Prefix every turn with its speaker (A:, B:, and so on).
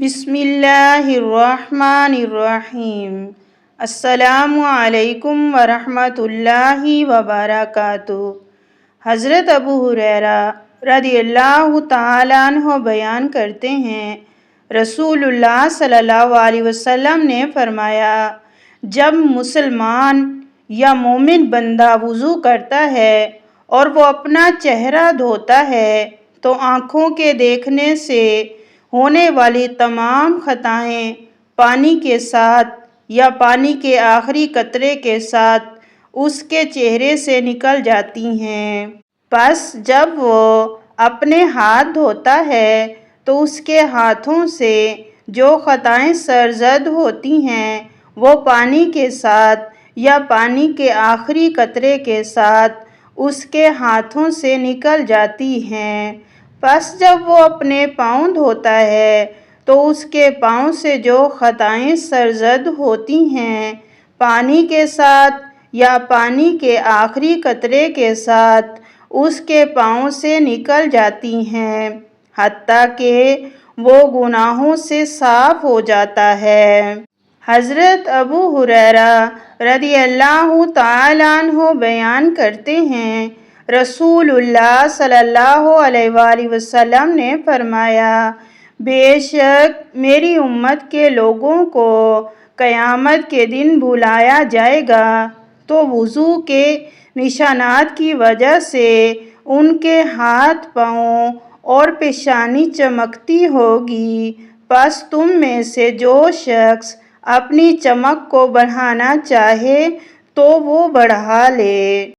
A: بسم اللہ الرحمن الرحیم۔ السلام علیکم ورحمۃ اللہ وبرکاتہ۔ حضرت ابو ہریرہ رضی اللہ تعالیٰ عنہ بیان کرتے ہیں، رسول اللہ صلی اللہ علیہ وسلم نے فرمایا، جب مسلمان یا مومن بندہ وضو کرتا ہے اور وہ اپنا چہرہ دھوتا ہے تو آنکھوں کے دیکھنے سے ہونے والی تمام خطائیں پانی کے ساتھ یا پانی کے آخری قطرے کے ساتھ اس کے چہرے سے نکل جاتی ہیں۔ پس جب وہ اپنے ہاتھ دھوتا ہے تو اس کے ہاتھوں سے جو خطائیں سرزد ہوتی ہیں وہ پانی کے ساتھ یا پانی کے آخری قطرے کے ساتھ اس کے ہاتھوں سے نکل جاتی ہیں۔ پس جب وہ اپنے پاؤں دھوتا ہے تو اس کے پاؤں سے جو خطائیں سرزد ہوتی ہیں پانی کے ساتھ یا پانی کے آخری قطرے کے ساتھ اس کے پاؤں سے نکل جاتی ہیں، حتیٰ کہ وہ گناہوں سے صاف ہو جاتا ہے۔ حضرت ابو ہریرہ رضی اللہ تعالیٰ عنہ بیان کرتے ہیں، رسول اللہ صلی اللہ علیہ وآلہ وسلم نے فرمایا، بے شک میری امت کے لوگوں کو قیامت کے دن بلایا جائے گا تو وضو کے نشانات کی وجہ سے ان کے ہاتھ پاؤں اور پیشانی چمکتی ہوگی، پس تم میں سے جو شخص اپنی چمک کو بڑھانا چاہے تو وہ بڑھا لے۔